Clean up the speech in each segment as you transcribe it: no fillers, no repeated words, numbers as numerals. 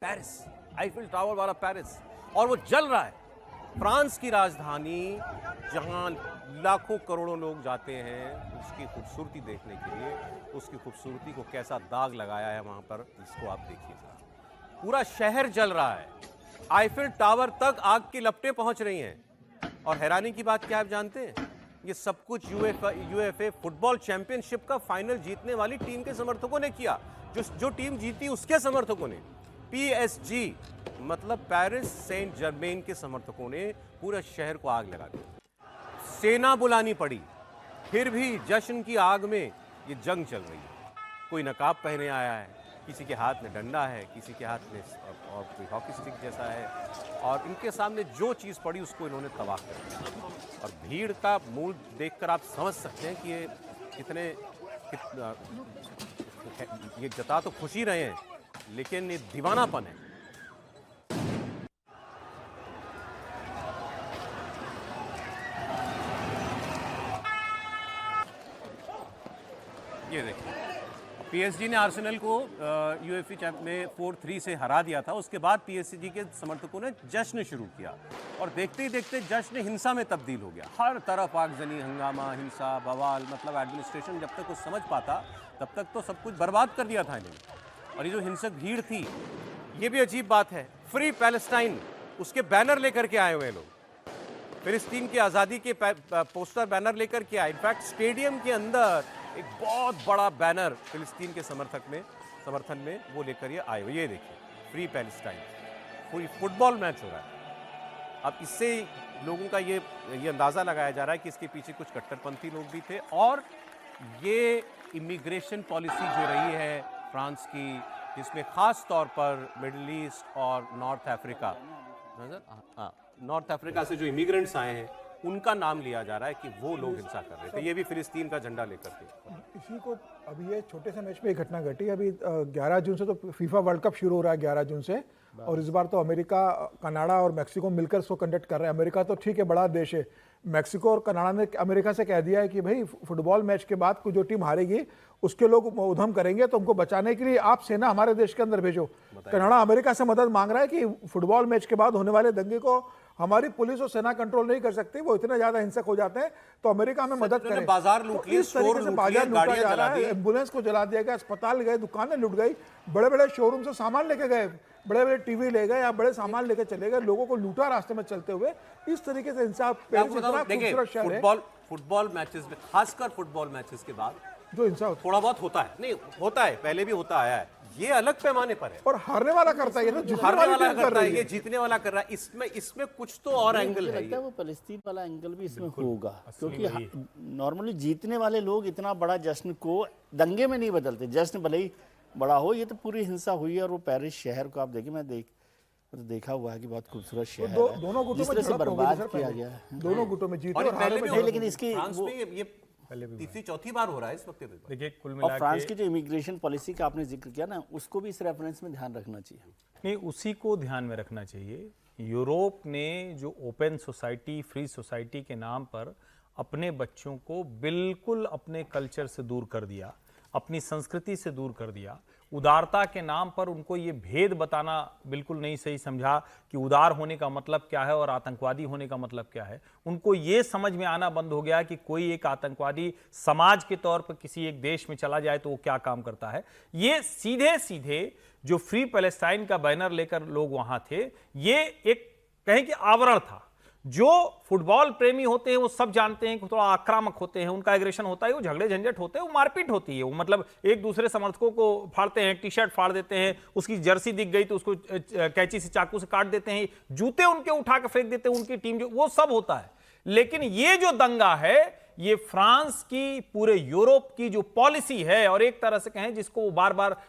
Paris, Eiffel tower वाला Paris, और वो जल रहा है। फ्रांस की राजधानी, जहां लाखों करोड़ों लोग जाते हैं उसकी खूबसूरती देखने के लिए, उसकी खूबसूरती को कैसा दाग लगाया है वहां पर, इसको आप देखिए। पूरा शहर जल रहा है, आईफिल टावर तक आग की लपटें पहुंच रही हैं। और हैरानी की बात क्या आप जानते हैं, ये सब कुछ यूएफए फुटबॉल चैंपियनशिप का फाइनल जीतने वाली टीम के समर्थकों ने किया। जो टीम जीती उसके समर्थकों ने, पीएसजी मतलब पेरिस सेंट जर्मेन के समर्थकों ने पूरे शहर को आग लगा दी। सेना बुलानी पड़ी, फिर भी जश्न की आग में ये जंग चल रही है। कोई नकाब पहने आया है, किसी के हाथ में डंडा है, किसी के हाथ में और कोई हॉकी स्टिक जैसा है, और इनके सामने जो चीज़ पड़ी उसको इन्होंने तबाह कर दिया। और भीड़ का मूड देखकर आप समझ सकते हैं कि ये ये जता तो खुशी रहे हैं, लेकिन ये दीवानापन है। ये देखिए, पीएसजी ने आर्सेनल को यूएफए चैंपियन में 4-3 से हरा दिया था। उसके बाद पीएसजी के समर्थकों ने जश्न शुरू किया, और देखते ही देखते जश्न हिंसा में तब्दील हो गया। हर तरफ आगजनी, हंगामा, हिंसा, बवाल, मतलब एडमिनिस्ट्रेशन जब तक कुछ समझ पाता तब तक तो सब कुछ बर्बाद कर दिया था इन्होंने। और ये जो हिंसक भीड़ थी, ये भी अजीब बात है, फ्री पैलेस्टाइन उसके बैनर लेकर के आए हुए लोग, फिलिस्तीन की आज़ादी के पोस्टर बैनर लेकर के आए। इनफैक्ट स्टेडियम के अंदर एक बहुत बड़ा बैनर फिलिस्तीन के समर्थन में वो लेकर ये आए हुए। ये देखिए, फ्री पैलेस्टाइन, पूरी फुटबॉल मैच हो रहा है। अब इससे लोगों का ये अंदाज़ा लगाया जा रहा है कि इसके पीछे कुछ कट्टरपंथी लोग भी थे। और ये इमिग्रेशन पॉलिसी जो रही है फ्रांस की, जिसमें ख़ास तौर पर मिडिल ईस्ट और नॉर्थ अफ्रीका से जो इमिग्रेंट्स आए हैं उनका नाम लिया जा रहा है कि वो लोग हिंसा कर रहे थे, ये भी फिलिस्तीन का झंडा लेकर के। इसी को अभी ये छोटे से मैच में एक घटना घटी। अभी 11 जून से तो फीफा वर्ल्ड कप शुरू हो रहा है, 11 जून से, और इस बार तो अमेरिका, कनाडा और मेक्सिको मिलकर इसको कंडक्ट कर रहे हैं। अमेरिका तो ठीक है, बड़ा देश है। मेक्सिको और कनाडा ने अमेरिका से कह दिया है कि भाई फुटबॉल मैच के बाद जो टीम हारेगी उसके लोग उधम करेंगे, तो उनको बचाने के लिए आप सेना हमारे देश के अंदर भेजो। कनाडा अमेरिका से मदद मांग रहा है कि फुटबॉल मैच के बाद होने वाले दंगे को हमारी पुलिस और सेना कंट्रोल नहीं कर सकती, वो इतने ज्यादा हिंसक हो जाते हैं, तो अमेरिका हमें मदद करे। बाजार लूट लिए, इस तरीके से बाजार लूटा जा रहा है, एम्बुलेंस को जला दिया गया, अस्पताल गए, दुकानें लूट गई, बड़े बड़े शोरूम से सामान लेके गए, बड़े बड़े टीवी ले गए या बड़े सामान लेके चले गए, लोगों को लूटा रास्ते में चलते हुए। इस तरीके से इंसाफ, फुटबॉल मैचेस में, खासकर फुटबॉल मैचेस के बाद जो इंसाफ थोड़ा बहुत होता है, नहीं होता है, पहले भी होता आया है, ये अलग पैमाने पर है। और हारने वाला करता है, हारने वाला करता है, ये जीतने वाला कर रहा है। इसमें कुछ तो और एंगल है। लगता है वो फलस्तीन वाला एंगल भी इसमें होगा, क्योंकि नॉर्मली जीतने वाले लोग इतना बड़ा जश्न को दंगे में नहीं बदलते। जश्न भले ही बड़ा हो, ये तो पूरी हिंसा हुई है। और वो पेरिस शहर को आप देखिए, मैं देखा हुआ है कि बहुत खूबसूरत शहर है, दोनों गुटों में से बर्बाद किया गया है, दोनों गुटों में जीते और हारे में। लेकिन इसकी तीसरी चौथी बार हो रहा है इस वक्त। देखिए, कुल और मिला फ्रांस की जो इमिग्रेशन पॉलिसी का आपने जिक्र किया ना, उसको भी इस रेफरेंस में ध्यान रखना चाहिए। नहीं, उसी को ध्यान में रखना चाहिए। यूरोप ने जो ओपन सोसाइटी, फ्री सोसाइटी के नाम पर अपने बच्चों को बिल्कुल अपने कल्चर से दूर कर दिया, अपनी संस्कृति से दूर कर दिया। उदारता के नाम पर उनको ये भेद बताना बिल्कुल नहीं सही समझा कि उदार होने का मतलब क्या है और आतंकवादी होने का मतलब क्या है। उनको ये समझ में आना बंद हो गया कि कोई एक आतंकवादी समाज के तौर पर किसी एक देश में चला जाए तो वो क्या काम करता है। ये सीधे सीधे जो फ्री पैलेस्टाइन का बैनर लेकर लोग वहां थे, ये एक कहें कि आवरण था। जो फुटबॉल प्रेमी होते हैं वो सब जानते हैं कि थोड़ा आक्रामक होते हैं, उनका एग्रेशन होता है, वो झगड़े झंझट होते हैं, वो मारपीट होती है, वो मतलब एक दूसरे समर्थकों को फाड़ते हैं, टी शर्ट फाड़ देते हैं, उसकी जर्सी दिख गई तो उसको कैंची से, चाकू से काट देते हैं, जूते उनके उठा के फेंक देते हैं, उनकी टीम जो, वो सब होता है। लेकिन ये जो दंगा है, ये फ्रांस की, पूरे यूरोप की जो पॉलिसी है, और एक तरह से कहें जिसको वो बार बार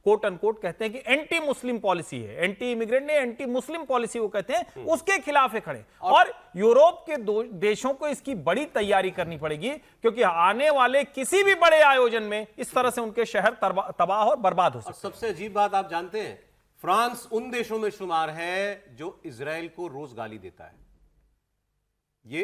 कोट अनकोट कहते हैं कि एंटी मुस्लिम पॉलिसी है, एंटी इमिग्रेंट ने एंटी मुस्लिम पॉलिसी वो कहते हैं, उसके खिलाफ है खड़े। और यूरोप के देशों को इसकी बड़ी तैयारी करनी पड़ेगी, क्योंकि आने वाले किसी भी बड़े आयोजन में इस तरह से उनके शहर तबाह और बर्बाद हो सकते हैं। सबसे अजीब बात आप जानते हैं, फ्रांस उन देशों में शुमार है जो इजराइल को रोज गाली देता है। ये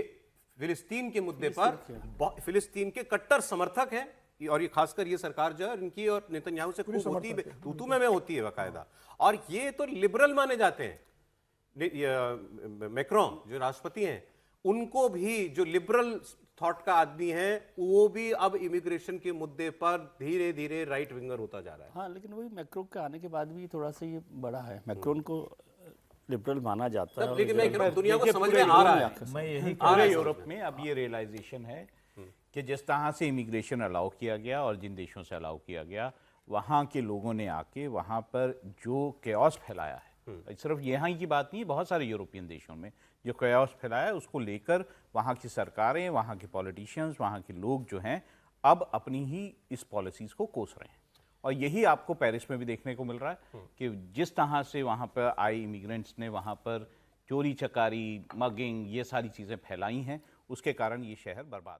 फिलिस्तीन के मुद्दे पर फिलिस्तीन के कट्टर समर्थक हैं, और ये खासकर ये सरकार जो है इनकी और नेतन्याहू से खूब होती है, तू में होती है बाकायदा। और ये तो लिबरल माने जाते हैं। मैक्रोन जो राष्ट्रपति हैं, उनको भी जो लिबरल थॉट का आदमी है, वो भी अब इमिग्रेशन के मुद्दे पर धीरे धीरे राइट विंगर होता जा रहा है। हाँ, लेकिन वही मैक्रोन के आने के बाद भी थोड़ा सा ये बड़ा है। मैक्रोन को लिबरल माना जाता है। लेकिन मैं कह रहा हूं, दुनिया को देखिए, समझ पूरे में आ रहा यूरोप है। मैं यही पूरे यूरोप में अब ये रियलाइजेशन है कि जिस तरह से इमिग्रेशन अलाउ किया गया और जिन देशों से अलाउ किया गया, वहाँ के लोगों ने आके वहाँ पर जो केओस फैलाया है, सिर्फ यहाँ की बात नहीं, बहुत सारे यूरोपियन देशों में जो केओस फैलाया है, उसको लेकर वहाँ की सरकारें, वहाँ के पॉलिटिशियंस, वहाँ के लोग जो हैं अब अपनी ही इस पॉलिसीज़ को कोस रहे हैं। और यही आपको पेरिस में भी देखने को मिल रहा है कि जिस तरह से वहाँ पर आए इमिग्रेंट्स ने वहाँ पर चोरी चकारी, मगिंग, ये सारी चीज़ें फैलाई हैं, उसके कारण ये शहर बर्बाद